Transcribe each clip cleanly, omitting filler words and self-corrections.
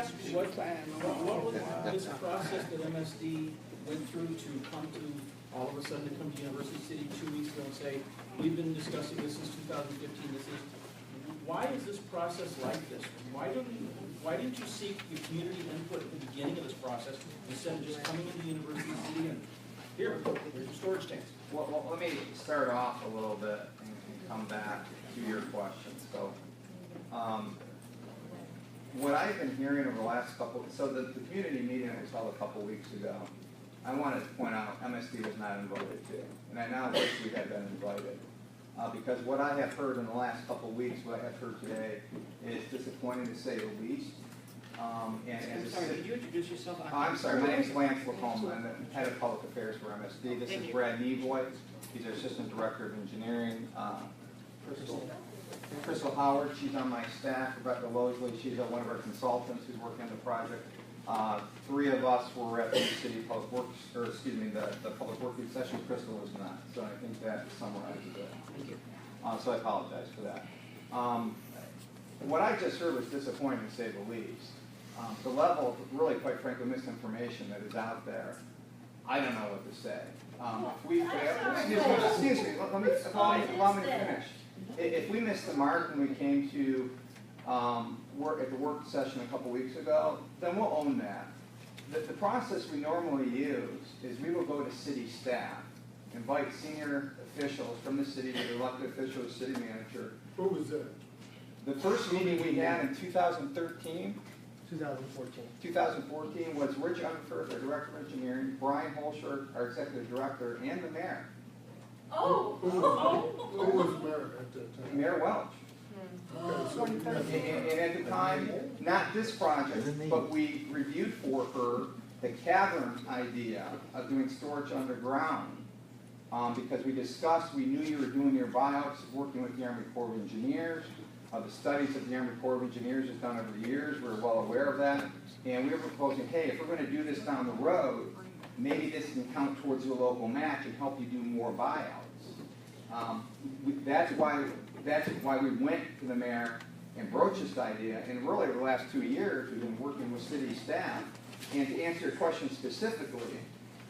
ask what was this process that MSD went through to come to, all of a sudden to come to University City 2 weeks ago and say, we've been discussing this since 2015, why is this process like this? Why didn't you seek the community input at the beginning of this process instead of just coming into University City and here's your storage tanks? Well, let me start off a little bit and come back to your question. So, what I've been hearing over the last couple, so the community meeting that was held a couple weeks ago, I wanted to point out MSD was not invited to, and I now wish we had been invited. Because what I have heard in the last couple of weeks, what I have heard today, is disappointing to say the least. I'm sorry, could you introduce yourself? I'm sorry, my name is Lance Lacombe. I'm the head of public affairs for MSD. This is Brad Nevoy. He's our assistant director of engineering. Crystal Howard, she's on my staff. Rebecca Losley, she's one of our consultants who's working on the project. Three of us were at the UCity Public Works, or excuse me, the Public Working session. Crystal was not, so I think that summarizes it. Thank you. So I apologize for that. What I just heard was disappointing to say the least. The level of really, quite frankly, misinformation that is out there, I don't know what to say. Excuse me, allow me to finish. If we missed the mark when we came to at the work session a couple weeks ago, then we'll own that. The process we normally use is we will go to city staff, invite senior officials from the city, the elected official, the city manager. What was that? The first meeting we had in 2013, 2014 was Rich Unford, our director of engineering, Brian Holscher, our executive director, and the mayor. Who was mayor at that time? Mayor Welch. Okay, And at the time, not this project, but we reviewed for her the cavern idea of doing storage underground. Because we discussed, we knew you were doing your buyouts, working with the Army Corps of Engineers. The studies that the Army Corps of Engineers has done over the years, we're well aware of that. And we were proposing, hey, if we're going to do this down the road, maybe this can count towards your local match and help you do more buyouts. That's why we went to the mayor and broached this idea. And really, over the last 2 years, we've been working with city staff. And to answer your question specifically,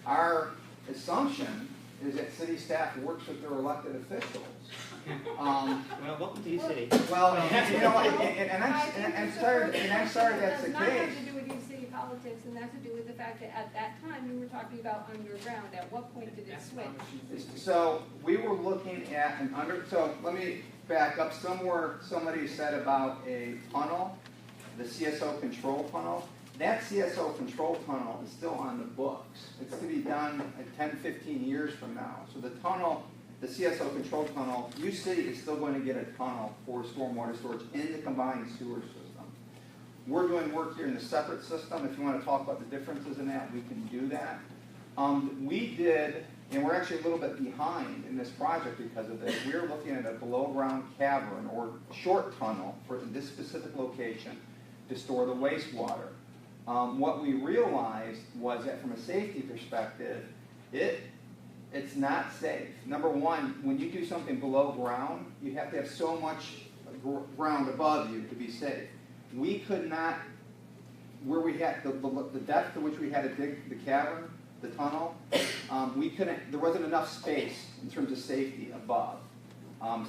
our assumption is that city staff works with their elected officials. Well, welcome to UCity. Well, you know, and I'm sorry that's the It does not have case. to do with UCity politics, and that's to do with the fact that at that time, you were talking about underground. At what point did it switch? So we were looking at so let me back up. Somewhere somebody said about a tunnel, the CSO control tunnel. That CSO control tunnel is still on the books. It's to be done 10, 15 years from now. So the tunnel, the CSO control tunnel, UCity is still going to get a tunnel for stormwater storage in the combined sewer system. We're doing work here in the separate system. If you want to talk about the differences in that, we can do that. We did, and we're actually a little bit behind in this project because of this. We're looking at a below-ground cavern or short tunnel for this specific location to store the wastewater. What we realized was that from a safety perspective, it's not safe. Number one, when you do something below ground, you have to have so much ground above you to be safe. We could not, where we had the depth to which we had to dig the cavern, the tunnel, we couldn't, there wasn't enough space in terms of safety above.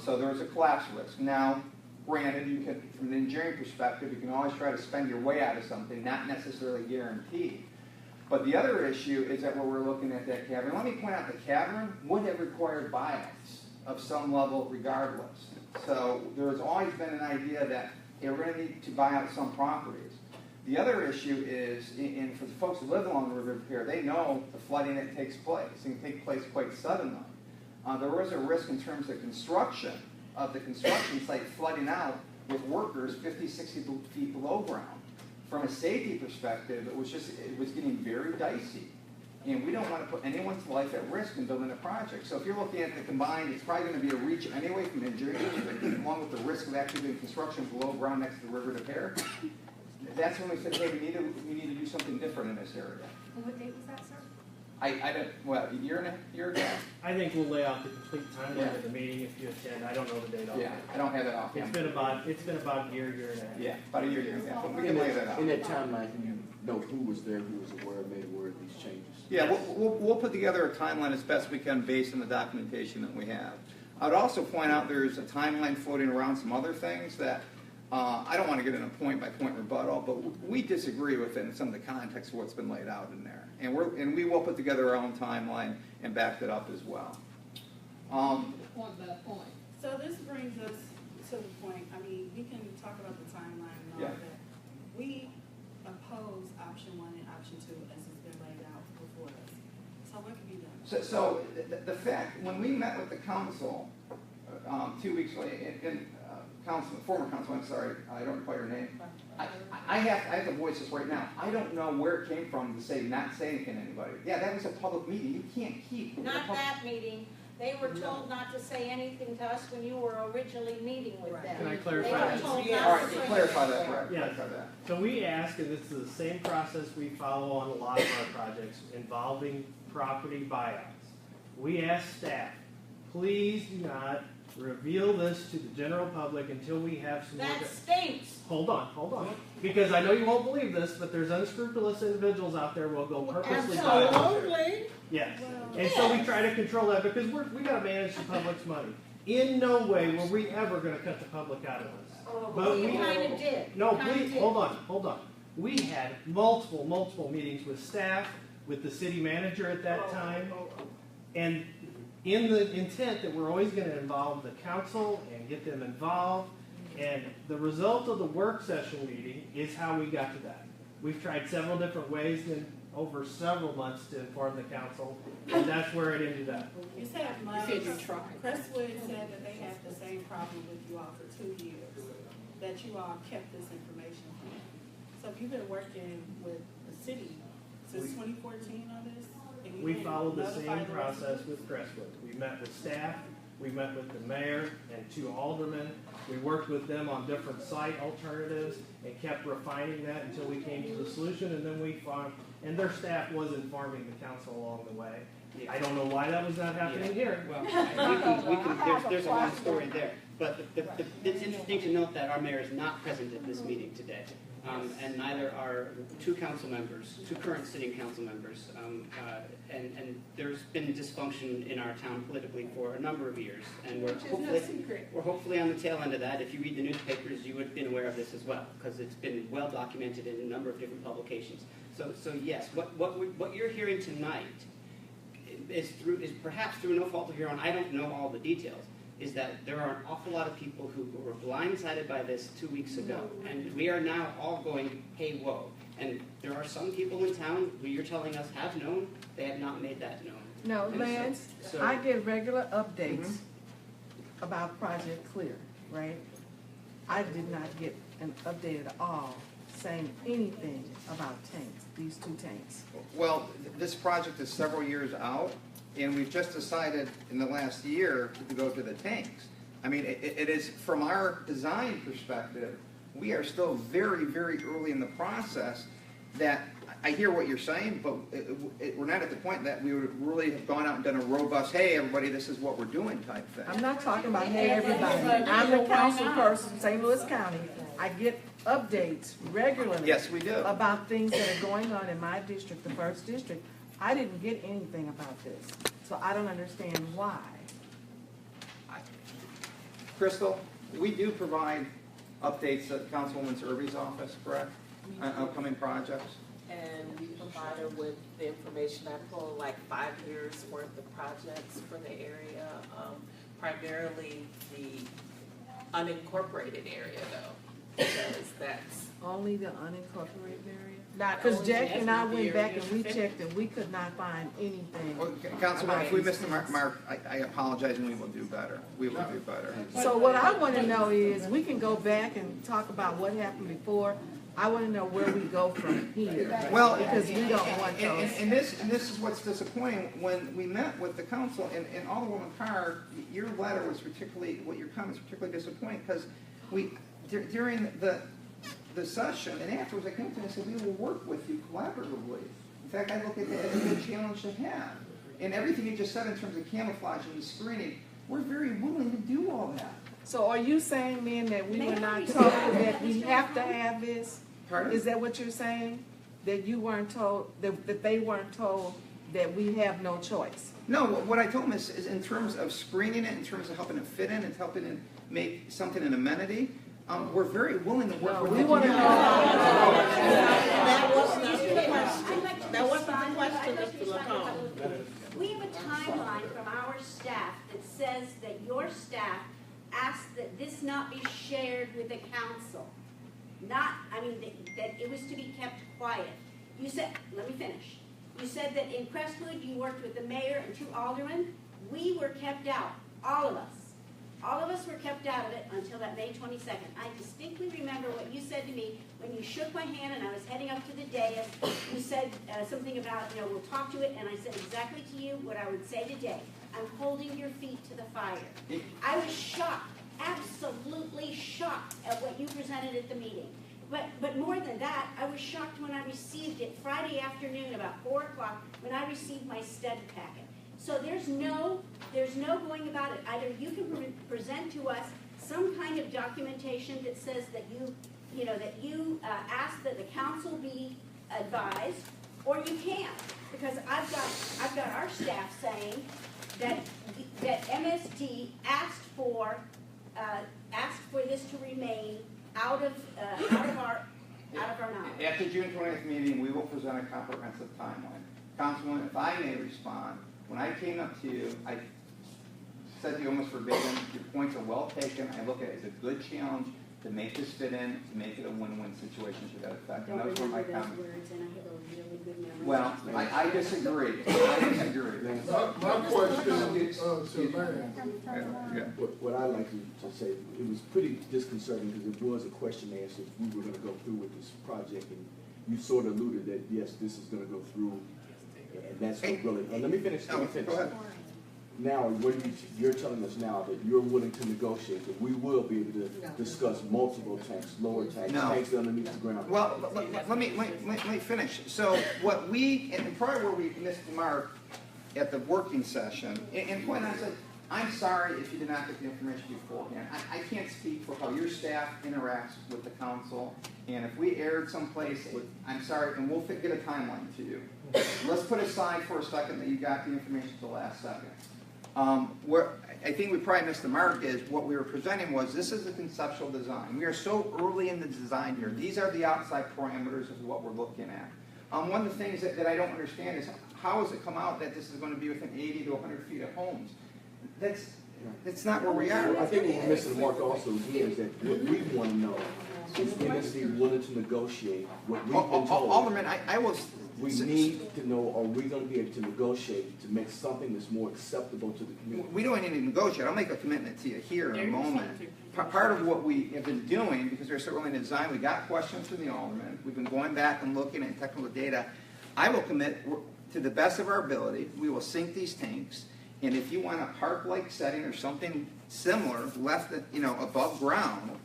So there was a collapse risk. Now, granted, you can, from an engineering perspective, you can always try to spend your way out of something, not necessarily guaranteed. But the other issue is that when we're looking at that cavern, let me point out the cavern would have required buyouts of some level regardless. So there's always been an idea that we're going to need to buy out some properties. The other issue is, and for the folks who live along the river here, they know the flooding that takes place. It can take place quite suddenly. There was a risk in terms of construction of the construction site flooding out with workers 50, 60 feet below ground. From a safety perspective, it was getting very dicey. And we don't want to put anyone's life at risk in building a project. So if you're looking at the combined, it's probably going to be a reach anyway from an engineering perspective, along with the risk of actually doing construction below ground next to the river to pair. That's when we said, hey, we need to do something different in this area. And what date was that, sir? I don't, what, a year ago? I think we'll lay out the complete timeline of the meeting if you attend. I don't know the date on Yeah, it. I don't have that off. It's been about a year and a half. Yeah, about a year, yeah, but we can lay that out. In that timeline, you know who was there, who was aware, made aware of these changes? Yeah, we'll put together a timeline as best we can based on the documentation that we have. I would also point out there's a timeline floating around some other things that, I don't want to get in a point-by-point rebuttal, but we disagree with it in some of the context of what's been laid out in there. And we will put together our own timeline and back that up as well. Point by point. So this brings us to the point, I mean, we can talk about the timeline and all Yeah. that. We oppose option 1 and option 2 as it's been laid out before us. So what can be done? So the fact, when we met with the council 2 weeks later, and former council, I'm sorry, I don't recall your name. I have to voice this right now. I don't know where it came from to say not say anything to anybody. Yeah, that was a public meeting. You can't keep. Not that meeting. They were told not to say anything to us when you were originally meeting with them. Can I They clarify were that? told All not right, to say clarify anything. that, right? Yes. Clarify that. So we ask, and this is the same process we follow on a lot of our projects involving property buyouts. We ask staff, please do not reveal this to the general public until we have some more. That stinks. Hold on. Because I know you won't believe this, but there's unscrupulous individuals out there who will go purposely buy it. Absolutely. Yes. Well, And so we try to control that because we got to manage the public's money. In no way were we ever going to cut the public out of this. But But you we kind of did. No, You kinda please, did. hold on. We had multiple meetings with staff, with the city manager at that time, and in the intent that we're always going to involve the council and get them involved, and the result of the work session meeting is how we got to that. We've tried several different ways and over several months to inform the council, and that's where it ended up. You said You tried. Crestwood said that they had the same problem with you all for 2 years, that you all kept this information from them. So if you've been working with the city since 2014 on this? and you We didn't followed the notify same the process residents? with Crestwood. We met with staff, we met with the mayor and 2 aldermen. We worked with them on different site alternatives and kept refining that until we came to the solution, and then we found, and their staff was informing the council along the way. I don't know why that was not happening here. Well, there's a long story there. But it's interesting to note that our mayor is not present at this meeting today. And neither are 2 council members, 2 current sitting council members. And there's been dysfunction in our town politically for a number of years. And we're hopefully on the tail end of that. If you read the newspapers, you would have been aware of this as well, because it's been well documented in a number of different publications. So yes, what you're hearing tonight is perhaps through no fault of your own. I don't know all the details. Is that there are an awful lot of people who were blindsided by this 2 weeks ago, and we are now all going, hey, whoa. And there are some people in town who you're telling us have known, they have not made that known. No, And Lance, so- I get regular updates about Project Clear, right? I did not get an update at all saying anything about tanks, these 2 tanks. Well, this project is several years out, and we've just decided in the last year to go to the tanks. I mean, it is, from our design perspective, we are still very, very early in the process. That I hear what you're saying, but we're not at the point that we would really have gone out and done a robust, hey, everybody, this is what we're doing type thing. I'm not talking about, hey, everybody, I'm the council person, St. Louis County. I get updates regularly. Yes, we do. About things that are going on in my district, the 1st district. I didn't get anything about this, so I don't understand why. Crystal, we do provide updates at Councilwoman Erby's office, correct? On upcoming projects? And we provide her with the information. I pull like 5 years worth of projects for the area, primarily the unincorporated area though, because that's Only the unincorporated area? not Because only Jackie and I the went back area. and we checked and we could not find anything. Well, Councilwoman, if we missed the mark, I apologize, and we will do better. We will do better. So what I want to know is, we can go back and talk about what happened before. I want to know where we go from here. Well, Because we don't want those. and this is what's disappointing. When we met with the council, and Alderwoman Carr, your letter was particularly, your comments particularly disappointing, because during the session, and afterwards I came to you and said, we will work with you collaboratively. In fact, I look at it as a good challenge to have. And everything you just said in terms of camouflaging and screening, we're very willing to do all that. So are you saying then that we were not May I told respond? that we have to have this? Pardon? Is that what you're saying? That you weren't told, that they weren't told that we have no choice? No, what I told them is in terms of screening it, in terms of helping it fit in and helping it make something an amenity, we're very willing to work with We the want to know. That wasn't the question. That wasn't the question, Mr. LaCombe. We have a timeline from our staff that says that your staff asked that this not be shared with the council. That it was to be kept quiet. You said, let me finish. You said that in Crestwood you worked with the mayor and 2 aldermen. We were kept out, all of us. All of us were kept out of it until that May 22nd. I distinctly remember what you said to me when you shook my hand and I was heading up to the dais. You said something about, we'll talk to it, and I said exactly to you what I would say today. I'm holding your feet to the fire. I was shocked, absolutely shocked at what you presented at the meeting. But more than that, I was shocked when I received it Friday afternoon about 4 o'clock when I received my study packet. So there's no going about it. Either you can present to us some kind of documentation that says that you asked that the council be advised, or you can't, because I've got our staff saying that MSD asked for this to remain out of our knowledge. At the June 20th meeting, we will present a comprehensive timeline. Councilwoman, if I may respond, when I came up to you, I said to you almost verbatim, your points are well taken. I look at it as a good challenge to make this fit in, to make it a win-win situation to that effect. And those were my comments. Well, I disagree. I disagree. My question is, to Mayor. What I like to say, it was pretty disconcerting because it was a question asked if we were going to go through with this project, and you sort of alluded that yes, this is going to go through, and that's what really. Let me finish. Let me finish. Go ahead. Now, you're telling us now that you're willing to negotiate, that we will be able to discuss multiple tanks, lower tanks, tanks underneath the ground. Well, let me finish. So what we, and probably where we missed the mark at the working session, and quite honestly, I'm sorry if you did not get the information beforehand. I can't speak for how your staff interacts with the council, and if we erred someplace, I'm sorry, and we'll get a timeline to you. Let's put aside for a second that you got the information at the last second. Where I think we probably missed the mark is what we were presenting was this is a conceptual design. We are so early in the design here. These are the outside parameters of what we're looking at. One of the things that I don't understand is how has it come out that this is going to be within 80 to 100 feet of homes? That's not where we are. I think what we're missing the mark also here is that what we want to know is MSD willing to negotiate what we've been told. Alderman, I was. We need to know, are we going to be able to negotiate to make something that's more acceptable to the community? We don't need to negotiate. I'll make a commitment to you here in a moment. Part of what we have been doing, because we're so early in the design, we got questions from the alderman. We've been going back and looking at technical data. I will commit to the best of our ability. We will sink these tanks. And if you want a park-like setting or something similar left, above ground,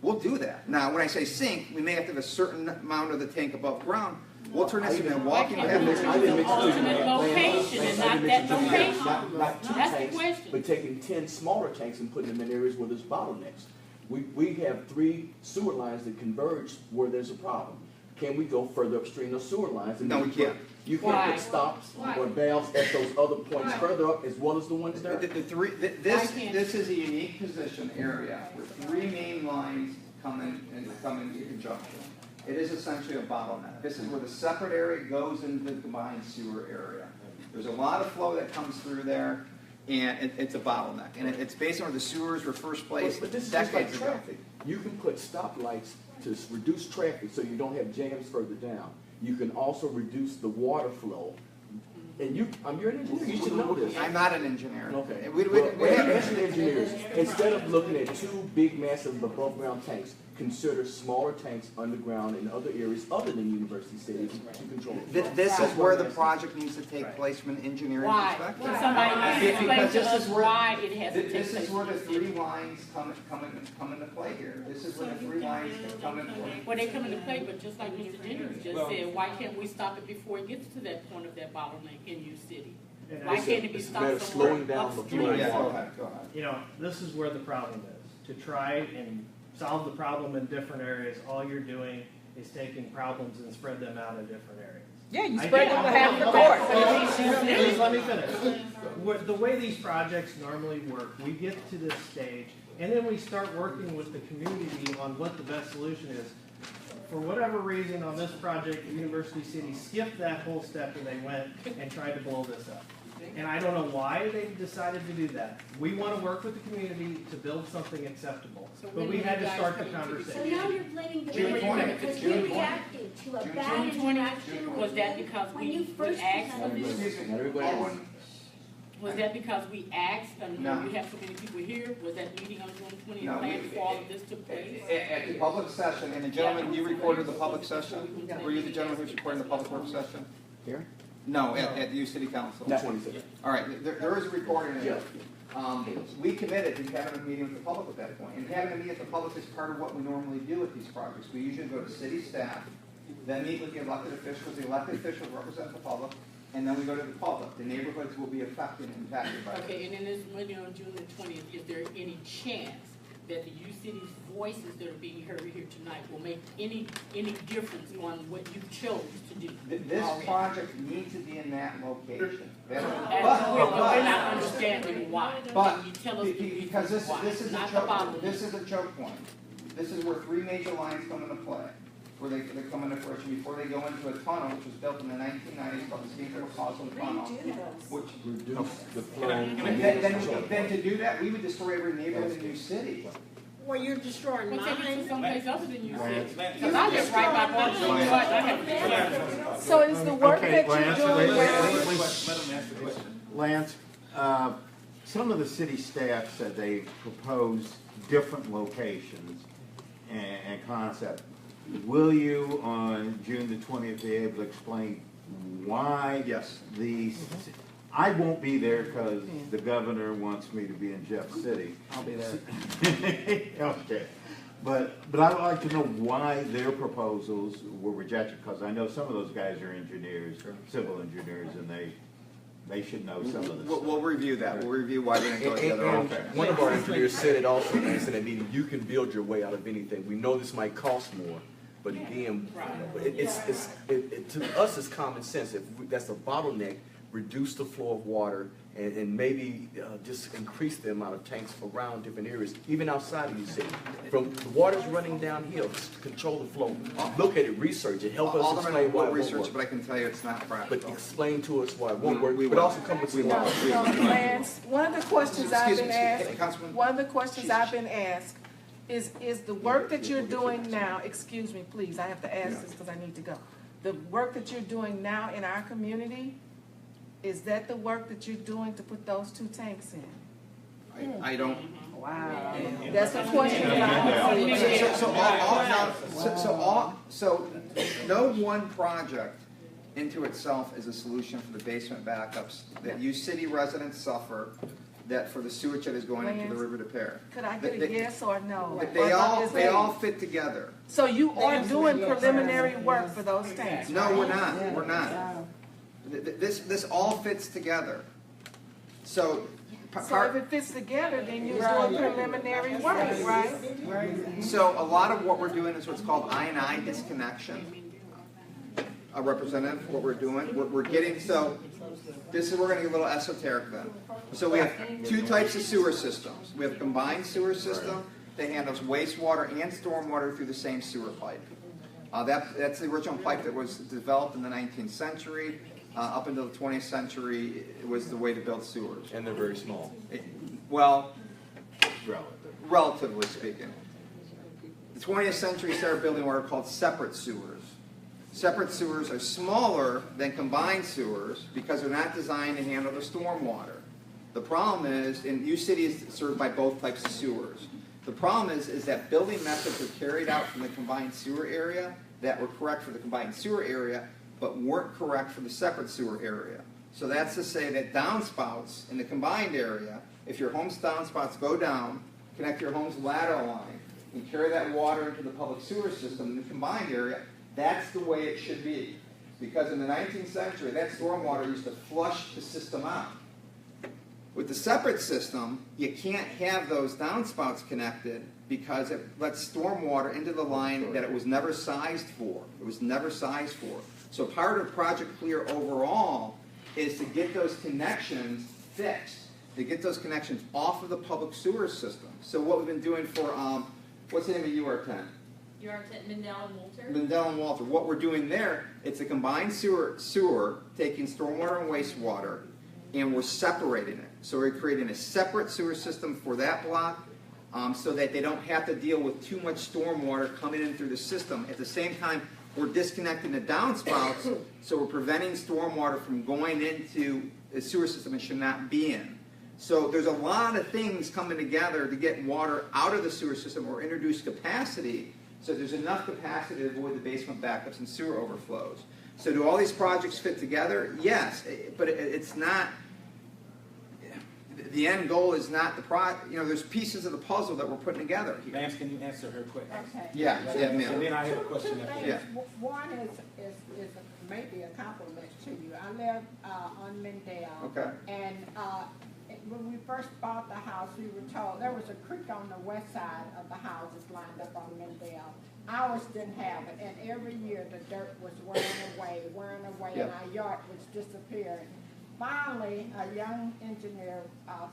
we'll do that. Now, when I say sink, we may have to have a certain amount of the tank above ground. We'll turn this into a walking path. Alternate location and not that location. Not two That's the tanks, question. but taking 10 smaller tanks and putting them in areas where there's bottlenecks. We have 3 sewer lines that converge where there's a problem. Can we go further upstream those sewer lines? And No, we can't. You can't put stops or valves at those other points further up as well as the ones there? This is a unique position area where 3 main lines come into conjunction. It is essentially a bottleneck. This is where the separate area goes into the combined sewer area. There's a lot of flow that comes through there, and it's a bottleneck. And it's based on where the sewers were first placed But this is just like decades ago. traffic. You can put stoplights to reduce traffic so you don't have jams further down. You can also reduce the water flow. And you're an engineer, you should know this. I'm not an engineer. Okay. We Well, have as engineers, instead of looking at 2 big, massive above-ground tanks, consider smaller tanks underground in other areas other than University City to control the flow. This is where the project needs to take place from an engineering Why? perspective. Can somebody explain Because to this us is where, why it has to take place? this is where the 3 lines come into play here. This is where the 3 lines come into play. Well, they come into play, but just like Mr. Jennings just said, why can't we stop it before it gets to that point of that bottleneck in UCity? Why can't it be It's a matter stopped of somewhere slowing down the upstream? flow. Yeah, go ahead. You know, this is where the problem is. To try and solve the problem in different areas, all you're doing is taking problems and spread them out in different areas. Yeah, you spread them to half the court. Please let me finish. The way these projects normally work, we get to this stage, and then we start working with the community on what the best solution is. For whatever reason, on this project, University City skipped that whole step and they went and tried to blow this up. And I don't know why they decided to do that. We want to work with the community to build something acceptable, but we had to start the So conversation. now you're blaming the June mayor 20th. because June we 20th. reacted to a June bad 20th. interaction Was with that you because when we you first asked presented them? this? Excuse me. Everybody else. Was that because we asked, and No. we have so many people here? Was that meeting on June 20th No, planned we- before all of this took place? At the public session, and the gentleman, you recorded the public session? Were you the gentleman who's recording the public work session? Here? No, at the UCity Council. Not 26. All right, there is a recording of it. We committed to having a meeting with the public at that point, and having a meeting with the public is part of what we normally do with these projects. We usually go to city staff, then meet with the elected officials represent the public, and then we go to the public. The neighborhoods will be affected and impacted by it. Okay, and in this meeting on June the 20th, is there any chance that the UCity's voices that are being heard here tonight will make any difference on what you chose to do? This already? project needs to be in that location. And we're not understanding why. But, Can you tell us the because reasons why? this is a Not the choke, bottom. this is a choke point. This is where 3 major lines come into play, where they come into fruition before they go into a tunnel, which was built in the 1990s called the Steamboat Causal Tunnel, which, Reduce the flow. then to do that, we would destroy every neighborhood in New City. Well, you're destroying Well, take it to mine. someplace other than UCity. Because I live right by Boston, so I have to. So is the work that you're doing now? Lance, some of the city staff said they proposed different locations and concept. Will you, on June the 20th, be able to explain why? Yes. I won't be there because the governor wants me to be in Jeff City. I'll be there. Okay. But I'd like to know why their proposals were rejected, because I know some of those guys are engineers, civil engineers, and they should know some of this. We'll review that. We'll review why they didn't go together. And one of our engineers said it also, Lance, in that meeting, you can build your way out of anything. We know this might cost more, but again, to us it's common sense. That's a bottleneck, reduce the flow of water and maybe just increase the amount of tanks around different areas, even outside of the city. From the water's running downhill, control the flow. Look at it, research it, help us explain why it won't research, work. but I can tell you it's not practical. But explain to us why it won't work, We but will. also come with some No, laws. Lance, one of the questions I've been asked, Councilman? one of the questions I've been asked is the work that you're doing now, excuse me, please, I have to ask this because I need to go. The work that you're doing now in our community, is that the work that you're doing to put those 2 tanks in? I don't. Wow. That's a question about. So no one project into itself is a solution for the basement backups that UCity residents suffer, that for the sewage that is going into the river to Pear. Could I get a yes or no? They all fit together. So you are doing preliminary work for those tanks? No, we're not. This all fits together. So, So if it fits together, then you're doing preliminary work, right? so a lot of what we're doing is what's called I&I disconnection. A representative, what we're doing, we're getting, so this is, we're gonna get a little esoteric then. So we have 2 types of sewer systems. We have a combined sewer system that handles wastewater and stormwater through the same sewer pipe. That's the original pipe that was developed in the 19th century. Up until the 20th century, it was the way to build sewers. And they're very small. Relatively speaking. The 20th century started building what are called separate sewers. Separate sewers are smaller than combined sewers because they're not designed to handle the stormwater. The problem is, and UCity is served by both types of sewers. The problem is that building methods were carried out from the combined sewer area that were correct for the combined sewer area, but weren't correct for the separate sewer area. So that's to say that downspouts in the combined area, if your home's downspouts go down, connect your home's lateral line, and carry that water into the public sewer system in the combined area, that's the way it should be. Because in the 19th century, that stormwater used to flush the system out. With the separate system, you can't have those downspouts connected because it lets stormwater into the line that it was never sized for. It was never sized for. So part of Project Clear overall is to get those connections fixed, to get those connections off of the public sewer system. So what we've been doing for, what's the name of UR10? UR10, Mendel and Walter. Mendel and Walter. What we're doing there, it's a combined sewer taking stormwater and wastewater, and we're separating it. So we're creating a separate sewer system for that block so that they don't have to deal with too much stormwater coming in through the system. At the same time, we're disconnecting the downspouts, so we're preventing stormwater from going into the sewer system it should not be in. So there's a lot of things coming together to get water out of the sewer system or introduce capacity so there's enough capacity to avoid the basement backups and sewer overflows. So do all these projects fit together? Yes, but it's not, the end goal is not the there's pieces of the puzzle that we're putting together here. Vance, can you answer her quick? Okay. Yeah, ma'am. And then I have a question Two after things. that. One is maybe a compliment to you. I live on Mendel. Okay. And when we first bought the house, we were told there was a creek on the west side of the houses lined up on Mendel. Ours didn't have it, and every year the dirt was wearing away, and our yard was disappearing. Finally, a young engineer,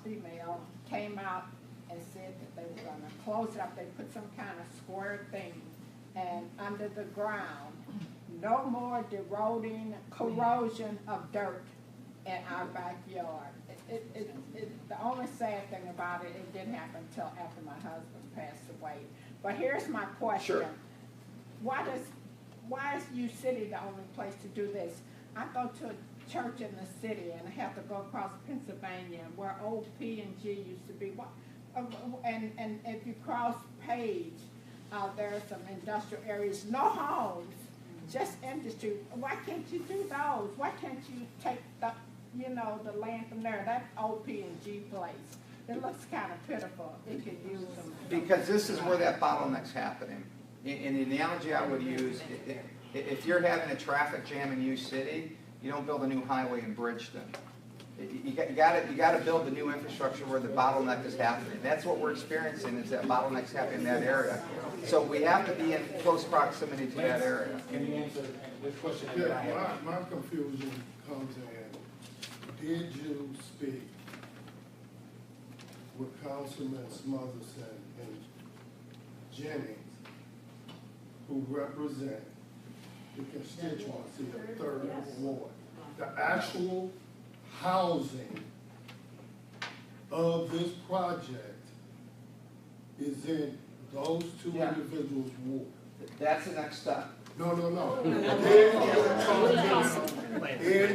female, came out and said that they were going to close it up. They put some kind of square thing and under the ground. No more corrosion of dirt in our backyard. The only sad thing about it, it didn't happen until after my husband passed away. But here's my question. Sure. Why is UCity the only place to do this? I go to a church in the city and I have to go across Pennsylvania where old P&G used to be. And if you cross Page, there are some industrial areas, no homes, just industry. Why can't you do those? Why can't you take the land from there? That old P&G place. It looks kind of pitiful. It could use some. Because this is where that bottleneck's happening. In the analogy I would use, if you're having a traffic jam in UCity, you don't build a new highway in Bridgeton. You got to build the new infrastructure where the bottleneck is happening. That's what we're experiencing, is that bottleneck's happening in that area. So we have to be in close proximity to that area. Can you answer this question? Yeah, my confusion comes in, did you speak with Councilman Smotherson and Jennings, who represent the constituency of 3rd Ward? The actual housing of this project is in those two individuals' ward. That's the next step. No. In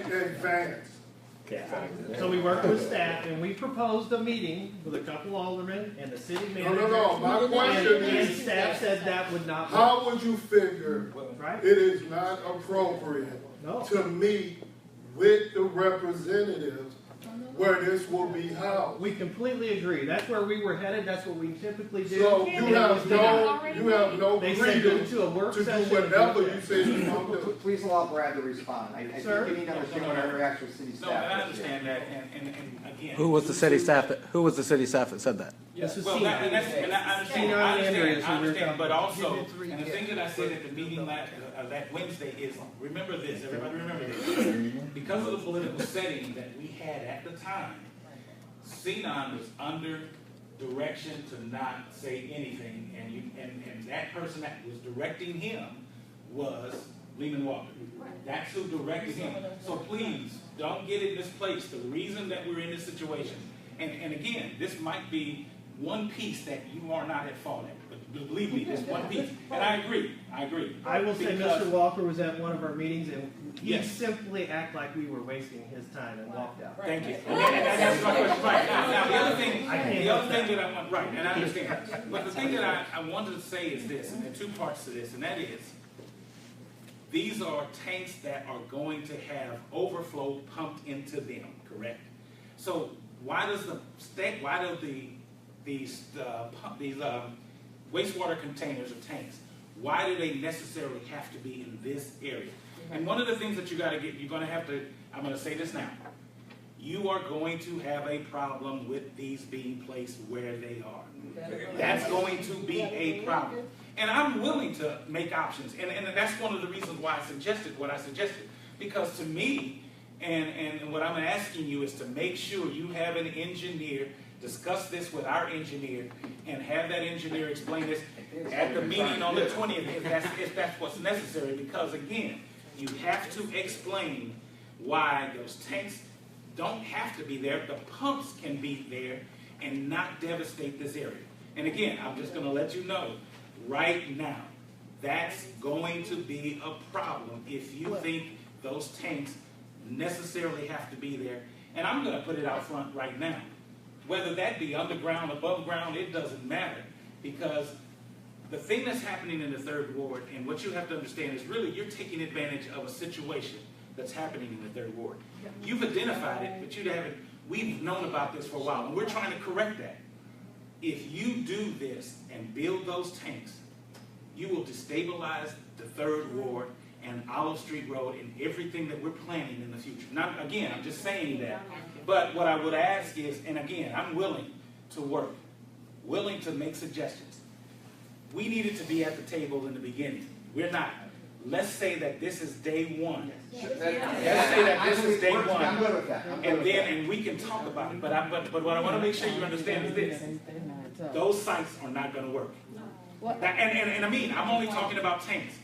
advance. So we worked with staff and we proposed a meeting with a couple aldermen and the city manager. No. My question and is, staff said that would not work. how would you figure Right? it is not appropriate to meet with the representatives where this will be housed? We completely agree. That's where we were headed. That's what we typically do. So you have no They said freedom go to a work to do session. whatever you say you want to do. Please allow Brad to respond. I think Sir? you need to understand what our interaction with city No, staff and I is. understand that, and again. Who was the city staff that said that? This is Well, Cena. and I understand, Cena I and Andrews, understand, but also, You did 3 and the thing that I said at the meeting that Wednesday is, remember this, everybody remember this. Because of the political setting that we had at the time, Sinon was under direction to not say anything, and that person that was directing him was Lehman Walker. That's who directed him. So please, don't get it misplaced. The reason that we're in this situation, and again, this might be one piece that you are not at fault at, but believe me, this one piece. And I agree. I will say Mr. Walker was at one of our meetings and he Yes. simply acted like we were wasting his time and walked out. Thank you. And that's my question. Right. Now, the other thing, I can't the other thing that I want, right, and I understand, but the thing that I wanted to say is this, and there are two parts to this, and that is, these are tanks that are going to have overflow pumped into them, correct? So why do these wastewater containers or tanks, why do they necessarily have to be in this area? And one of the things that you're going to have to, I'm going to say this now, you are going to have a problem with these being placed where they are. That's going to be a problem. And I'm willing to make options. And that's one of the reasons why I suggested what I suggested. Because to me, and what I'm asking you is to make sure you have an engineer, discuss this with our engineer, and have that engineer explain this at the meeting on the 20th, if that's what's necessary. Because again, you have to explain why those tanks don't have to be there. The pumps can be there and not devastate this area. And again, I'm just going to let you know right now, that's going to be a problem if you think those tanks necessarily have to be there. And I'm going to put it out front right now. Whether that be underground, above ground, it doesn't matter. Because the thing that's happening in the 3rd Ward, and what you have to understand is really you're taking advantage of a situation that's happening in the 3rd Ward. You've identified it, but we've known about this for a while, and we're trying to correct that. If you do this and build those tanks, you will destabilize the 3rd Ward and Olive Street Road and everything that we're planning in the future. Now, again, I'm just saying that. But what I would ask is, and again, I'm willing to work, willing to make suggestions. We needed to be at the table in the beginning. We're not. Let's say that this is day one. Let's say that this is day one. And we can talk about it. But what I want to make sure you understand is this. Those sites are not going to work. And I mean, I'm only talking about tanks.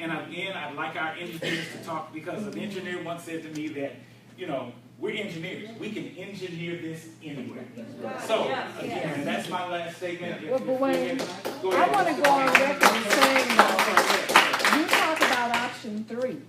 And again, I'd like our engineers to talk, because an engineer once said to me that, we're engineers. We can engineer this anywhere. So, again, that's my last statement. Well, Bwayne, I want to go on record saying that you talk about option 3,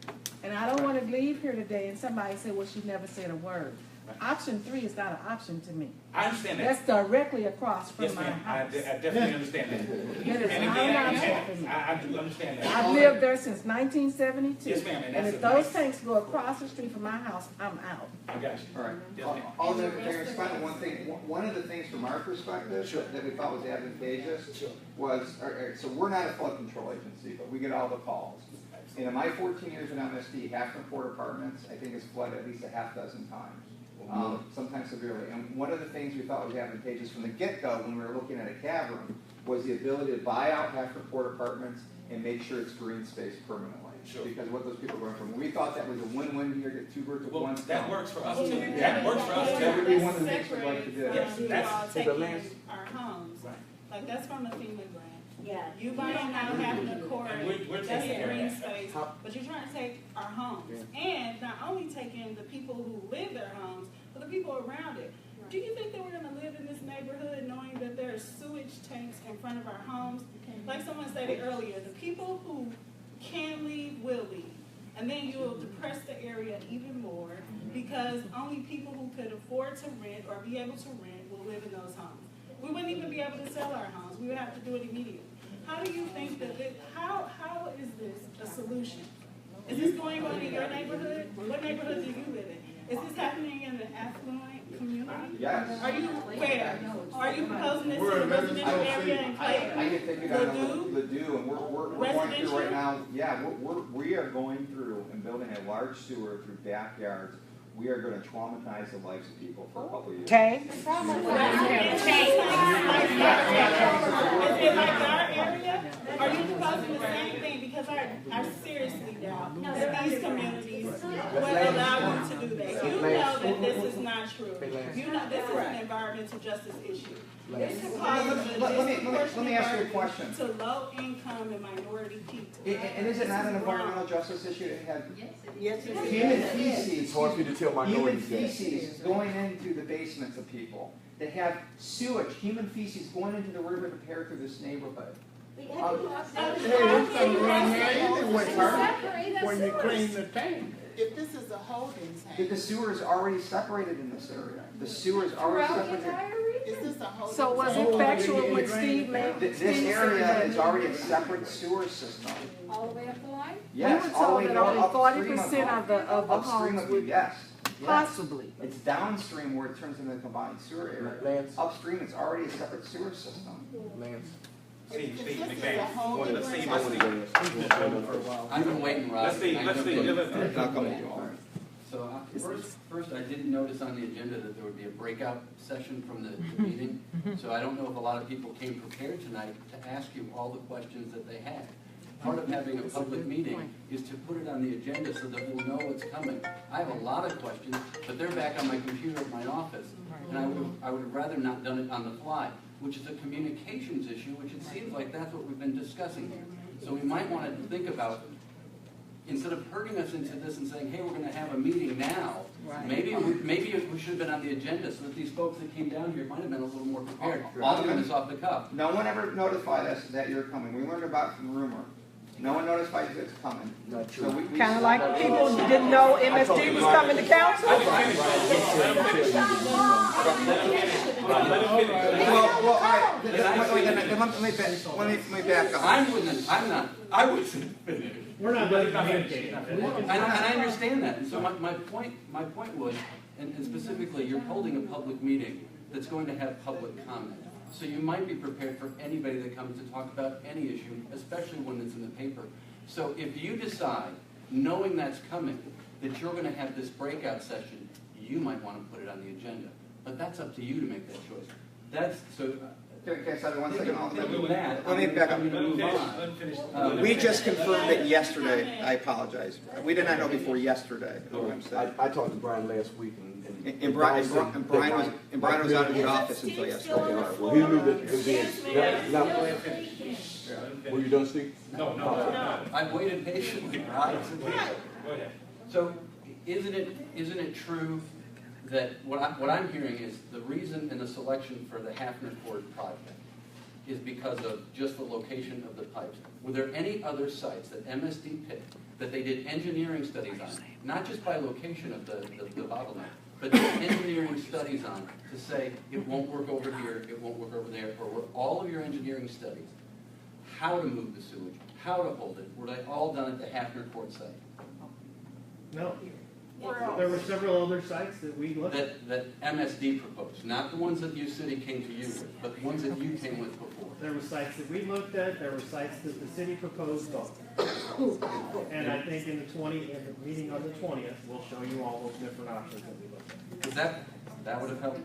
and I don't want to leave here today and somebody say, well, she never said a word. Option 3 is not an option to me. I understand that. That's directly across from my house. I definitely understand that. That is not an option for me. I do understand that. I've lived there since 1972. Yes, ma'am. And if those tanks go across the street from my house, I'm out. I got you. All right. Yes, ma'am. All the fairness, one thing, one of the things from our perspective that we thought was advantageous was, so we're not a flood control agency, but we get all the calls. And in my 14 years in MSD, Half-Port apartments, I think, has flooded at least a half dozen times. Sometimes severely. And one of the things we thought was advantageous from the get-go when we were looking at a cavern was the ability to buy out Half-Port apartments and make sure it's green space permanently. Sure. Because what those people are going from. We thought that was a win-win here, get 2 birds with one stone. That works for us too. That works for us too. That would be one of the things we'd like to do. Yes, that's taking our homes. Right. Like that's from the FEMA grant. Yeah. You might not have the core, we're that's taking a green care of that. space, but you're trying to take our homes. And not only taking the people who live their homes, but the people around it. Do you think that we're going to live in this neighborhood knowing that there are sewage tanks in front of our homes? Like someone said it earlier, the people who can leave will leave. And then you'll depress the area even more because only people who could afford to rent or be able to rent will live in those homes. We wouldn't even be able to sell our homes. We would have to do it immediately. How do you think that how is this a solution? Is this going on in your neighborhood? What neighborhood do you live in? Is this happening in an affluent community? Yes. Are you where? Are you proposing this in a residential area in Clayton? I get thinking on Ladue, and we're going through right now. Yeah, we are going through and building a large sewer through backyards. We are going to traumatize the lives of people for a couple of years. Okay. Is it like our area? Are you proposing the same thing? Because I seriously doubt that these communities will allow you to do that. You know that this is not true. You know this is an environmental justice issue. This causes let me ask you a question. To low income and minority people. And is it not an environmental justice issue to have Yes, human feces? It's hard for you to tell minorities Human feces going into the basements of people. They have sewage, human feces going into the river to pair through this neighborhood. when you clean the tank. If this is a holding tank. The sewer is already separated in this area. The sewer is already separated. Is this a holding So was it factual when Steve made? This Steve said area that is already a separate sewer system. All the way up the line? Yes, We were all the told way that down only upstream 40% of the upstream homes of you, would yes. Yes. possibly. It's downstream where it turns into a combined sewer area. Lance. Upstream, it's already a separate sewer system. Lance. Steve, This is a McMahon. whole Let's different- see, I want to go next. I've been waiting, Rod. Let's see. I'll come to you all. So first, I didn't notice on the agenda that there would be a breakout session from the meeting. So I don't know if a lot of people came prepared tonight to ask you all the questions that they had. Part of having a public meeting is to put it on the agenda so that we'll know what's coming. I have a lot of questions, but they're back on my computer at my office. And I would have rather not done it on the fly, which is a communications issue, which it seems like that's what we've been discussing here. So we might want to think about, instead of herding us into this and saying, hey, we're going to have a meeting now, maybe we should have been on the agenda so that these folks that came down here might have been a little more prepared. All of this off the cuff. No one ever notified us that you're coming. We learned about it from rumor. No one notified us it's coming. Not true. So we Kind of like people didn't know MSD was coming to council. Well, all right. Let me back up. I wasn't finished. We're not done communicating. And I understand that. And so my point was, and specifically, you're holding a public meeting that's going to have public comment. So you might be prepared for anybody that comes to talk about any issue, especially when it's in the paper. So if you decide, knowing that's coming, that you're going to have this breakout session, you might want to put it on the agenda. But that's up to you to make that choice. That's so. Okay, so 1 second. Let me back up. Move on. We just confirmed it yesterday. I apologize. We did not know before yesterday. I talked to Brian last week And Brian was out of the office until yesterday. Okay, all right. Well, he knew that it was being. Were you done, Steve? No. I've waited patiently, Rod. Go ahead. So, isn't it true that what I'm hearing is the reason in the selection for the Hafner Court project is because of just the location of the pipes? Were there any other sites that MSD picked that they did engineering studies on, not just by location of the bottleneck, but did engineering studies on to say it won't work over here, it won't work over there, or were all of your engineering studies how to move the sewage, how to hold it, were they all done at the Hafner Court site? No. There were several other sites that we looked at. That MSD proposed, not the ones that UCity came to you with, but the ones that you came with before. There were sites that we looked at, there were sites that the city proposed. And I think in the meeting on the 20th, we'll show you all those different options that we looked at. Because that would have helped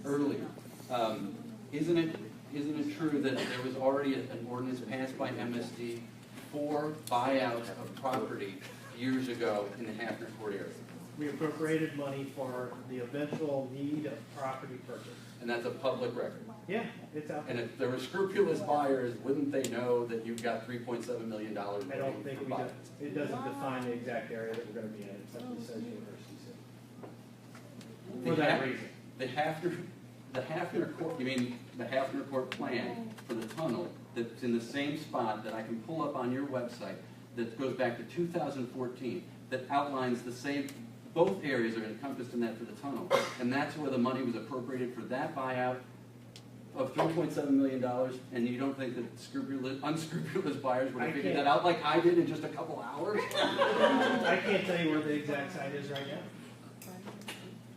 earlier. Isn't it true that there was already an ordinance passed by MSD for buyouts of property years ago in the Hafner Court area? We appropriated money for the eventual need of property purchase. And that's a public record. Yeah, it's out there. And if there were scrupulous buyers, wouldn't they know that you've got $3.7 million? I don't think we do. It doesn't define the exact area that we're going to be in. It simply says University City. For that reason. The Hafner Court, you mean the Hafner Court plan for the tunnel that's in the same spot that I can pull up on your website that goes back to 2014 that outlines the same, both areas are encompassed in that for the tunnel. And that's where the money was appropriated for that buyout of $3.7 million, and you don't think that unscrupulous buyers would have figured that out like I did in just a couple hours? I can't tell you where the exact site is right now.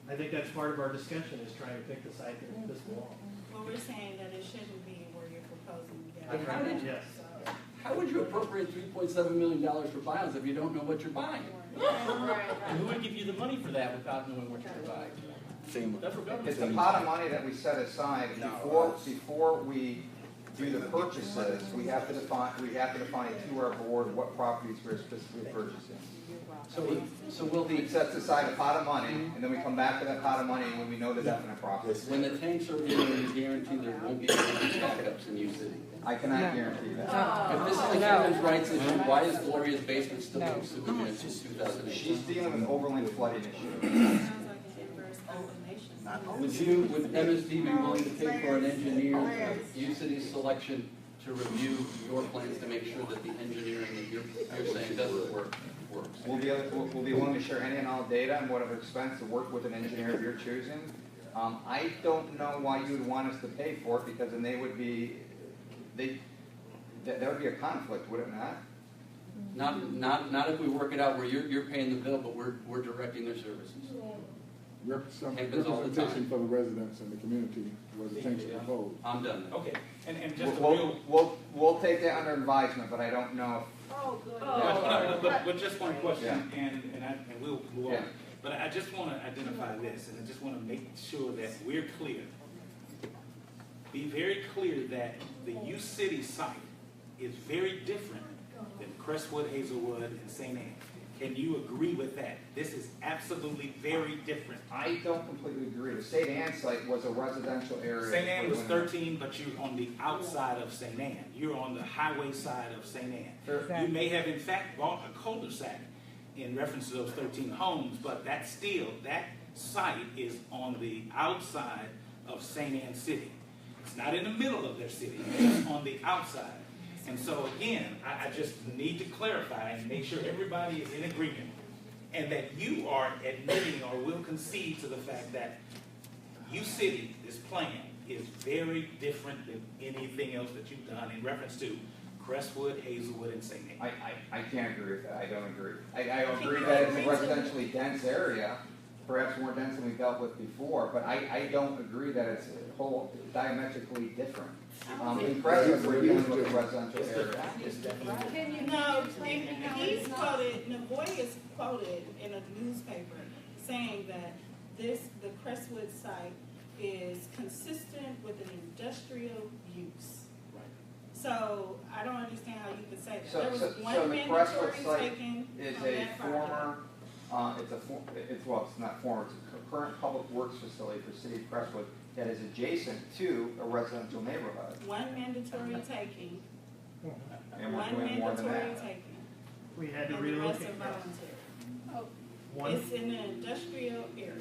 I think that's part of our discussion, is trying to pick the site that this belongs. Well, we're saying that it shouldn't be where you're proposing to get. Yes. How would you appropriate $3.7 million for buyouts if you don't know what you're buying? And who would give you the money for that without knowing what you're buying? It's the pot of money that we set aside before we do the purchases. We have to define to our board what properties we're specifically purchasing. So will the It sets aside a pot of money, and then we come back to that pot of money when we know the definite properties. when the tanks are in, you guarantee there won't be any backups in UCity? I cannot guarantee that. If this is a human rights issue, why is Gloria's basement still being sued since 2008? She's dealing with an overland flooding issue. Sounds like an inverse condemnation. Would MSD be willing to pay for an engineer for UCity's selection to review your plans to make sure that the engineering that you're saying doesn't work works? We'll be willing to share any and all data and whatever expense to work with an engineer of your choosing. I don't know why you would want us to pay for it, because then there would be a conflict, would it not? Not if we work it out where you're paying the bill, but we're directing their services. Happens all the Representation time. for the residents and the community was the change proposed. I'm done. Okay, and just a We'll, real. we'll take that under advisement, but I don't know Oh, good. But just one question, and we'll move on. Yeah. But I just want to identify this, and I just want to make sure that we're clear. Be very clear that the UCity site is very different than Crestwood, Hazelwood, and St. Anne. Can you agree with that? This is absolutely very different. I don't completely agree. The St. Anne site was a residential area. St. Anne was 13, but you're on the outside of St. Anne. You're on the highway side of St. Anne. Exactly. You may have in fact bought a cul-de-sac in reference to those 13 homes, but that site is on the outside of St. Anne City. It's not in the middle of their city, it's on the outside. And so again, I just need to clarify and make sure everybody is in agreement, and that you are admitting or will concede to the fact that UCity, this plan, is very different than anything else that you've done in reference to Crestwood, Hazelwood, and St. Anne. I can't agree with that. I don't agree. I agree that it's a residentially dense area, perhaps more dense than we dealt with before, but I don't agree that it's whole diametrically different. In Crestwood, we're dealing with a residential area. No, he's quoted, Navoy is quoted in a newspaper saying that the Crestwood site is consistent with an industrial use. So I don't understand how you could say that. There was one mandatory taken is on a that former, it's not former, it's a current public works facility for City of Crestwood that is adjacent to a residential neighborhood. One mandatory taking. And we're One doing more than mandatory that. taking. We had to And the rest relocate. are voluntary. One, It's in an industrial area.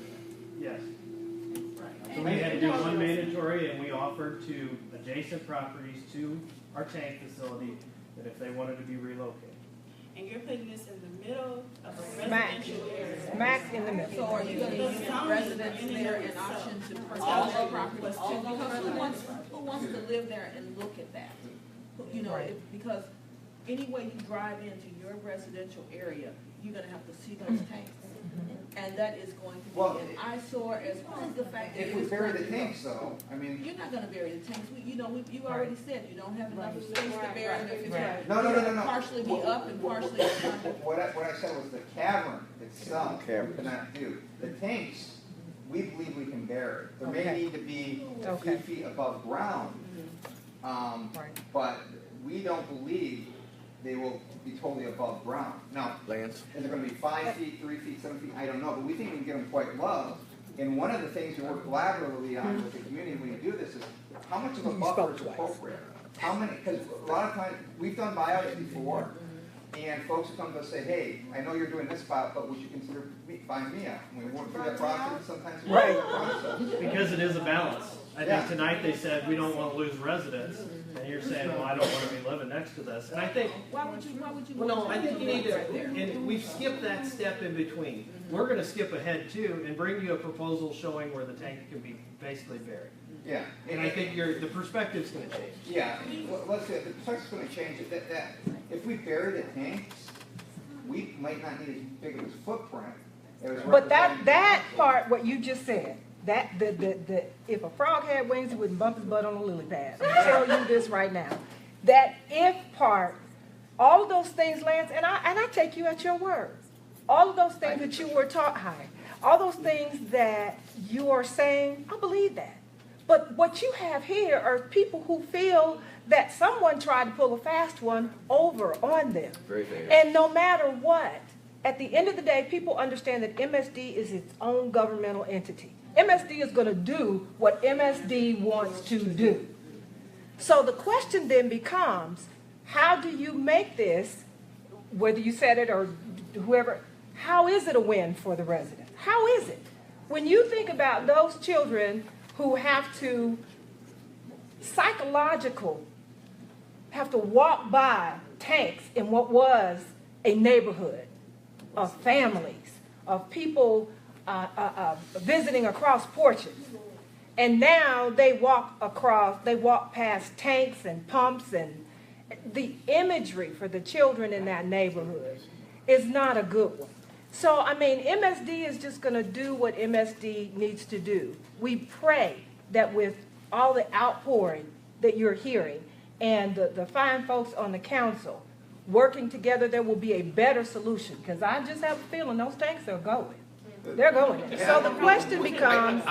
yes. Right. So we had to do one mandatory, and we offered to adjacent properties to our tank facility that if they wanted to be relocated. And you're putting this in the middle of a Smack. residential area. Smack in the middle. So are you gonna give residents there an option to purchase the property? Because who wants to live there and look at that? You know, because any way you drive into your residential area, you're gonna have to see those tanks. And that is going to be an eyesore as well as the fact that If we bury the tanks though, I mean. you're not gonna bury the tanks. You already said you don't have enough space to bury them if it's No. gonna partially be up and partially down. What I said was the cavern itself, we cannot do. The tanks, we believe we can bury. There may need to be a few feet above ground. But we don't believe they will be totally above ground. Now, is it gonna be 5 feet, 3 feet, 7 feet? I don't know, but we think we can get them quite low. And one of the things we work collaboratively on with the community when you do this is, how much of a buffer is appropriate? How many, because a lot of times, we've done buyouts before, and folks will come to us and say, hey, I know you're doing this buyout, but would you consider buying me out? And we work through that process, sometimes we work through the process. Because it is a balance. I think tonight they said, we don't want to lose residents, and you're saying, well, I don't want to be living next to this. And I think, Why would you? well, no, I think you need to, and we've skipped that step in between. We're going to skip ahead too and bring you a proposal showing where the tank can be basically buried. Yeah. And I think the perspective's going to change. Yeah, let's say, the perspective's gonna change it, that if we bury the tanks, we might not need as big of a footprint. But that part, what you just said, that the if a frog had wings, he wouldn't bump his butt on a lily pad. I'm telling you this right now. That if part, all of those things, Lance, and I take you at your word. All of those things that you were taught, all those things that you are saying, I believe that. But what you have here are people who feel that someone tried to pull a fast one over on them. Very fair. And no matter what, at the end of the day, people understand that MSD is its own governmental entity. MSD is going to do what MSD wants to do. So the question then becomes, how do you make this, whether you said it or whoever, how is it a win for the residents? How is it? When you think about those children who have to have to walk by tanks in what was a neighborhood of families, of people visiting across porches. And now they walk past tanks and pumps, and the imagery for the children in that neighborhood is not a good one. So, I mean, MSD is just going to do what MSD needs to do. We pray that with all the outpouring that you're hearing and the fine folks on the council working together, there will be a better solution, because I just have a feeling those tanks are going. They're going. So the question becomes,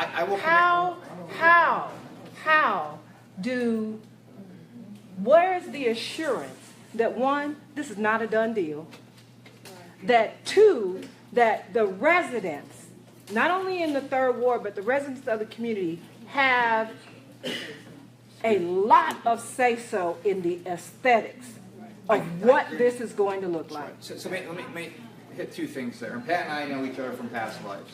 where's the assurance that one, this is not a done deal, that two, that the residents, not only in the third ward, but the residents of the community have a lot of say-so in the aesthetics of what this is going to look like. So let me hit two things there. And Pat and I know each other from past lives.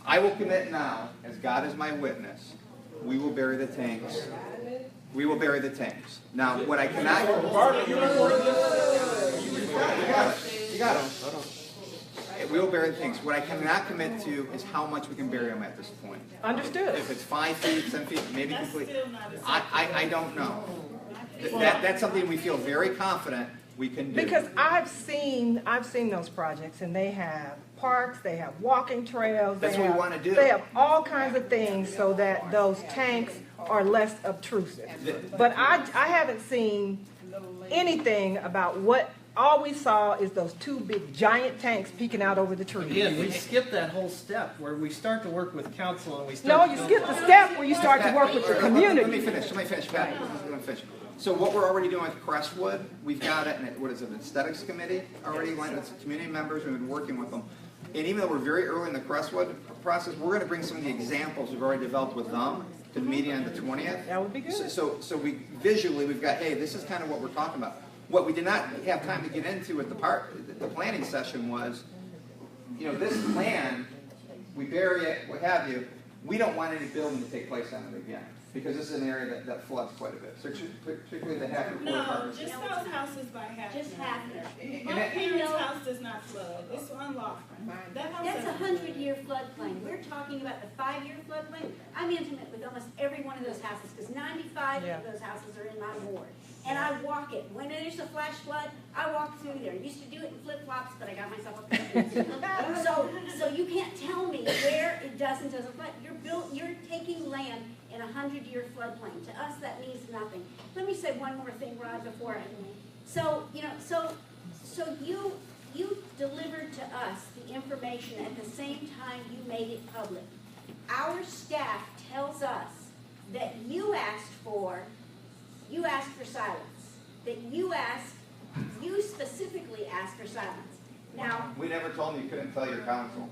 I will commit now, as God is my witness, we will bury the tanks. We will bury the tanks. Now, what I cannot... You got it. We will bury the tanks. What I cannot commit to is how much we can bury them at this point. Understood. If it's 5 feet, 10 feet, maybe complete. I don't know. That's something we feel very confident we can do. Because I've seen those projects, and they have parks, they have walking trails. That's what we want to do. They have all kinds of things so that those tanks are less obtrusive. But I haven't seen anything about what. All we saw is those two big giant tanks peeking out over the trees. Again, we skipped that whole step where we start to work with council and we start. No, you skip the step where you start to work with the community. Let me finish, Pat. Let me finish. So what we're already doing with Crestwood, we've got it in, what is it, an aesthetics committee already, with community members, we've been working with them. And even though we're very early in the Crestwood process, we're going to bring some of the examples we've already developed with them to the meeting on the 20th. That would be good. So we visually, we've got, hey, this is kind of what we're talking about. What we did not have time to get into at the planning session was, this land, we bury it, what have you, we don't want any building to take place on it again, because this is an area that floods quite a bit, so particularly the Hacker Court. No, just those houses by Hacker. Just Hacker. My parents' house does not flood. It's unlawful. That's a 100-year floodplain. We're talking about the 5-year floodplain. I'm intimate with almost every one of those houses, because 95 of those houses are in my ward. And I walk it. When there's a flash flood, I walk through there. I used to do it in flip-flops, but I got myself up there. So you can't tell me where it doesn't flood. You're taking land in a 100-year floodplain. To us, that means nothing. Let me say one more thing, Rod, before I. So you delivered to us the information at the same time you made it public. Our staff tells us that you asked for silence. That you specifically asked for silence. Now, we never told you couldn't tell your council.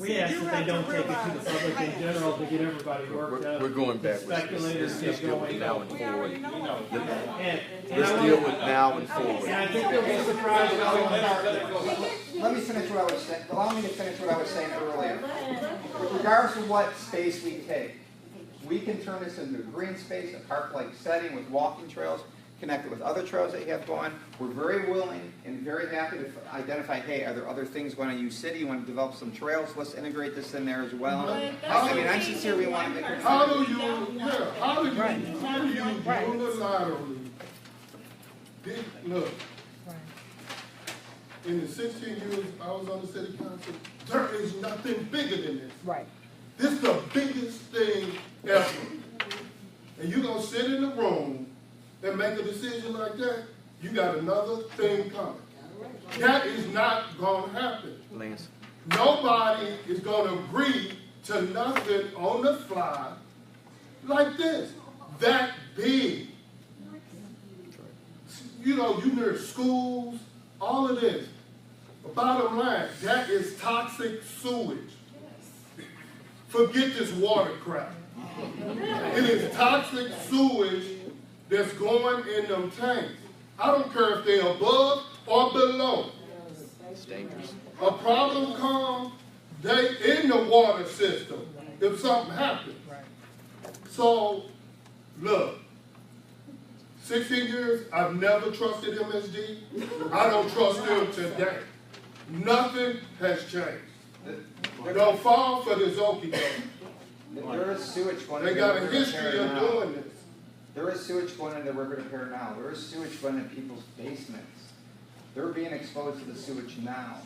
We ask that they don't take it to the public in general to get everybody worked up. We're going backwards. Speculators get going. Now and forward. Let's deal with now and forward. And I think you'll be surprised. Let me finish what I was saying. Allow me to finish what I was saying earlier. Regardless of what space we take, we can turn this into a green space, a park-like setting with walking trails, connected with other trails that you have going. We're very willing and very happy to identify, hey, are there other things going on UCity? You want to develop some trails? Let's integrate this in there as well. I'm sincere, we want to make it. How do you unilaterally look? In the 16 years I was on the city council, there is nothing bigger than this. Right. This is the biggest thing ever. And you're going to sit in the room and make a decision like that, you got another thing coming. That is not going to happen. Lance. Nobody is going to agree to nothing on the fly like this. That big. You near schools, all of this. The bottom line, that is toxic sewage. Forget this water crap. It is toxic sewage that's going in them tanks. I don't care if they're above or below. It's dangerous. A problem comes, they in the water system if something happens. So, look, 16 years, I've never trusted MSD. I don't trust them today. Nothing has changed. Don't fall for this okey doke. There is sewage going They into got the a river history repair of now. doing this. There is sewage going into the river repair now. There is sewage going in people's basements. They're being exposed to the sewage now.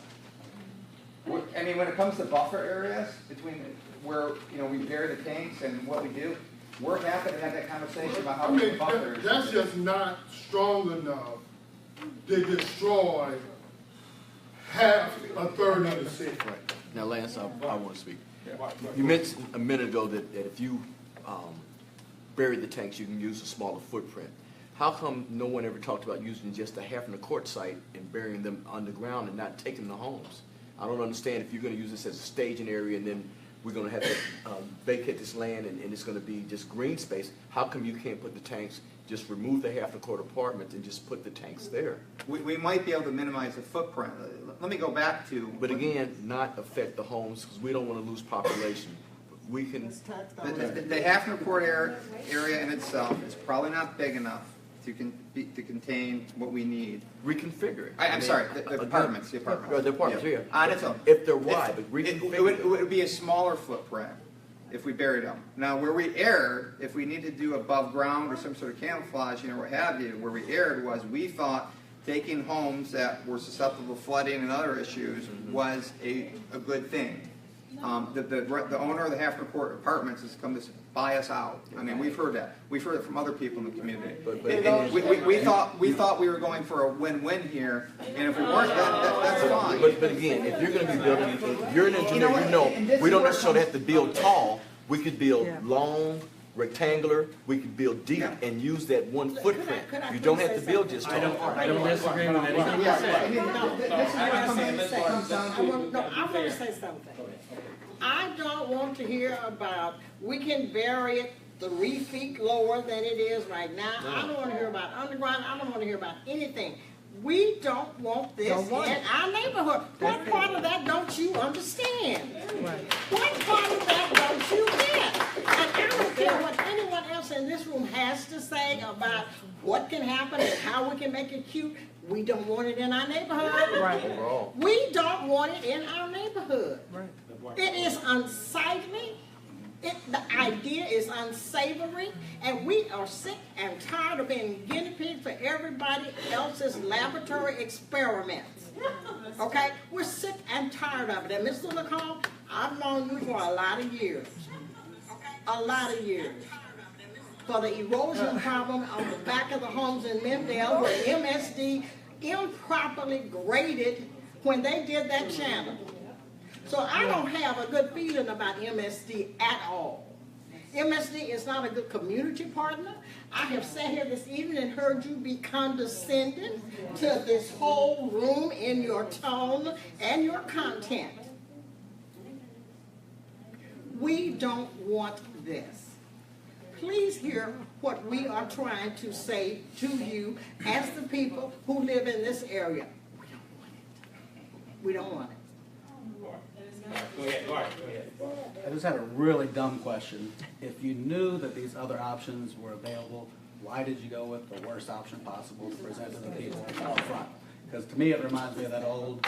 I mean, when it comes to buffer areas between where, you know, we bury the tanks and what we do, we're happy to have that conversation about how I we mean, buffer. that's just not strong enough to destroy half, a third of the city. Now, Lance, I want to speak. You mentioned a minute ago that if you bury the tanks, you can use a smaller footprint. How come no one ever talked about using just a half in the court site and burying them underground and not taking the homes? I don't understand if you're going to use this as a staging area and then we're going to have to vacate this land and it's going to be just green space. How come you can't put the tanks, just remove the half the court apartments and just put the tanks there? We might be able to minimize the footprint. Let me go back to. But again, not affect the homes because we don't want to lose population. We can. The half and a quarter area in itself is probably not big enough to contain what we need. Reconfigure it. I'm sorry, the apartments. The apartments, yeah. On its own. If they're wide, but reconfigure it would be a smaller footprint if we buried them. Now, where we erred, if we need to do above ground or some sort of camouflage, what have you, where we erred was we thought taking homes that were susceptible to flooding and other issues was a good thing. The owner of the half court apartments has come to buy us out. I mean, we've heard that. We've heard it from other people in the community. We thought we were going for a win-win here, and if we weren't, that's fine. But again, if you're going to be building, if you're an engineer, we don't necessarily have to build tall. We could build long, rectangular. We could build deep and use that one footprint. You don't have to build just tall. I don't disagree with anything you said. I want to say something. I don't want to hear about, we can bury it 3 feet lower than it is right now. I don't want to hear about underground. I don't want to hear about anything. We don't want this in our neighborhood. What part of that don't you understand? What part of that don't you get? And I don't care what anyone else in this room has to say about what can happen and how we can make it cute. We don't want it in our neighborhood. Right. We don't want it in our neighborhood. Right. It is unsightly. The idea is unsavory, and we are sick and tired of being guinea pigs for everybody else's laboratory experiments. Okay? We're sick and tired of it. And Mr. LaCombe, I've known you for a lot of years. A lot of years. For the erosion problem on the back of the homes in Mendale, where MSD improperly graded when they did that channel. So I don't have a good feeling about MSD at all. MSD is not a good community partner. I have sat here this evening and heard you be condescending to this whole room in your tone and your content. We don't want this. Please hear what we are trying to say to you as the people who live in this area. We don't want it. Go ahead. I just had a really dumb question. If you knew that these other options were available, why did you go with the worst option possible to present to the people up front? Because to me, it reminds me of that old,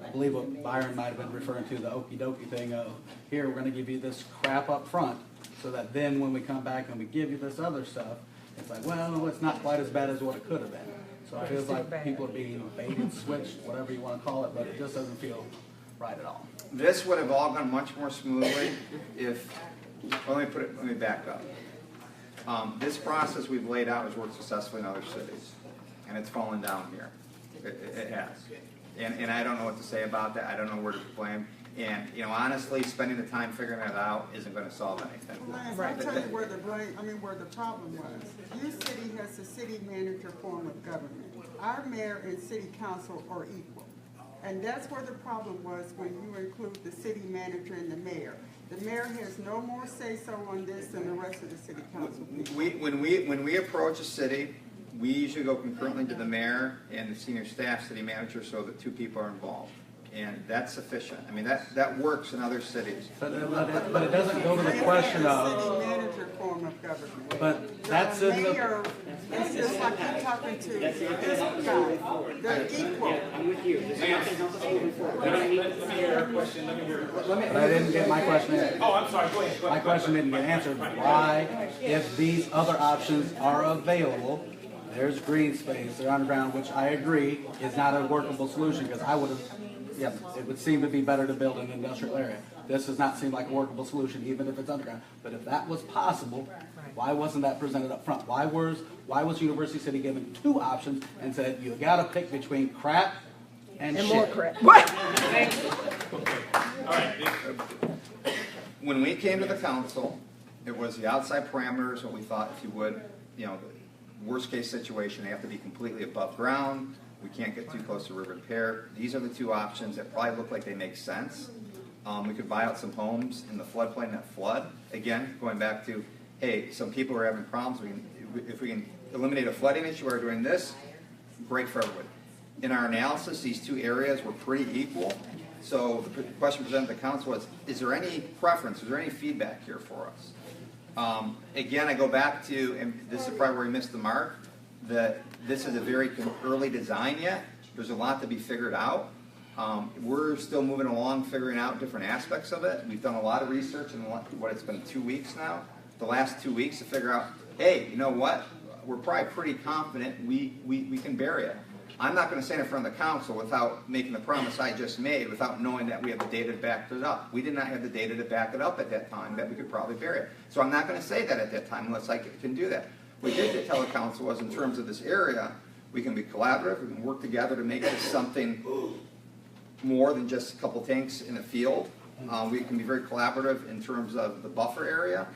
I believe what Byron might have been referring to, the okie dokie thing of, here, we're going to give you this crap up front, so that then when we come back and we give you this other stuff, it's like, well, it's not quite as bad as what it could have been. So it feels like people are being baited, switched, whatever you want to call it, but it just doesn't feel right at all. This would have all gone much more smoothly if, well, let me back up. This process we've laid out has worked successfully in other cities, and it's fallen down here. It has. And I don't know what to say about that. I don't know where to blame. And, honestly, spending the time figuring it out isn't going to solve anything. Lance, I'll tell you where the problem was. UCity has a city manager form of government. Our mayor and city council are equal. And that's where the problem was when you include the city manager and the mayor. The mayor has no more say-so on this than the rest of the city council. When we approach a city, we usually go concurrently to the mayor and the senior staff city manager so that 2 people are involved. And that's sufficient. I mean, that works in other cities. But it doesn't go to the question of... City manager form of government. But that's in the... It's just like you're talking to this guy. They're equal. I'm with you. This is nothing else to move forward. Let me hear a question, let me hear. But I didn't get my question answered. Oh, I'm sorry, go ahead. My question didn't get answered. Why, if these other options are available, there's green space, they're underground, which I agree is not a workable solution, because I would have, yeah, it would seem to be better to build an industrial area. This does not seem like a workable solution, even if it's underground. But if that was possible, why wasn't that presented up front? Why was University City given two options and said, you gotta pick between crap and shit? more crap. All right. When we came to the council, it was the outside parameters, what we thought, if you would, you know, worst case situation, they have to be completely above ground. We can't get too close to river repair. These are the two options that probably look like they make sense. We could buy out some homes in the floodplain that flood. Again, going back to, hey, some people are having problems. If we can eliminate a flooding issue while doing this, great for everyone. In our analysis, these two areas were pretty equal. So the question presented to the council was, is there any preference, is there any feedback here for us? Again, I go back to, and this is probably where we missed the mark, that this is a very early design yet. There's a lot to be figured out. We're still moving along, figuring out different aspects of it. We've done a lot of research in what it's been 2 weeks now, the last 2 weeks to figure out, hey, you know what? We're probably pretty confident we can bury it. I'm not going to stand in front of the council without making the promise I just made, without knowing that we have the data to back it up. We did not have the data to back it up at that time, that we could probably bury it. So I'm not going to say that at that time unless I can do that. What we did tell the council was, in terms of this area, we can be collaborative, we can work together to make this something more than just a couple tanks in a field. We can be very collaborative in terms of the buffer area.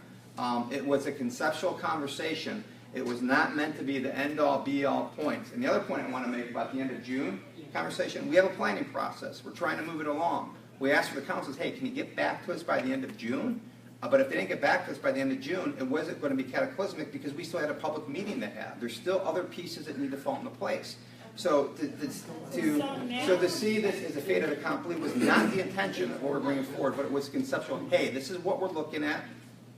It was a conceptual conversation. It was not meant to be the end-all, be-all point. And the other point I want to make about the end of June conversation, we have a planning process. We're trying to move it along. We asked for the councils, hey, can you get back to us by the end of June? But if they didn't get back to us by the end of June, it wasn't going to be cataclysmic because we still had a public meeting to have. There's still other pieces that need to fall into place. So to see this as a fait accompli was not the intention of what we're bringing forward, but it was conceptual. Hey, this is what we're looking at.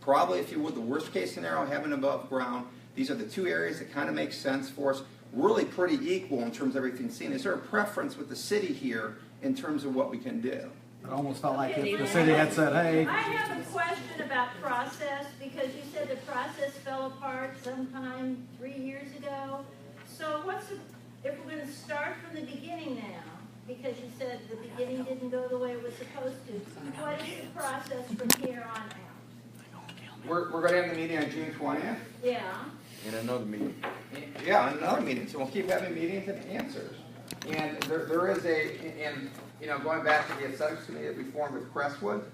Probably, if you would, the worst case scenario, having above ground. These are the two areas that kind of make sense for us. Really pretty equal in terms of everything seen. Is there a preference with the city here in terms of what we can do? It almost felt like if the city had said, hey. I have a question about process, because you said the process fell apart sometime 3 years ago. So if we're going to start from the beginning now, because you said the beginning didn't go the way it was supposed to, what is the process from here on out? We're going to have the meeting on June 20th. Yeah. In another meeting. Yeah, in another meeting. So we'll keep having meetings and answers. And there is and you know, going back to the aesthetics committee that we formed with Crestwood,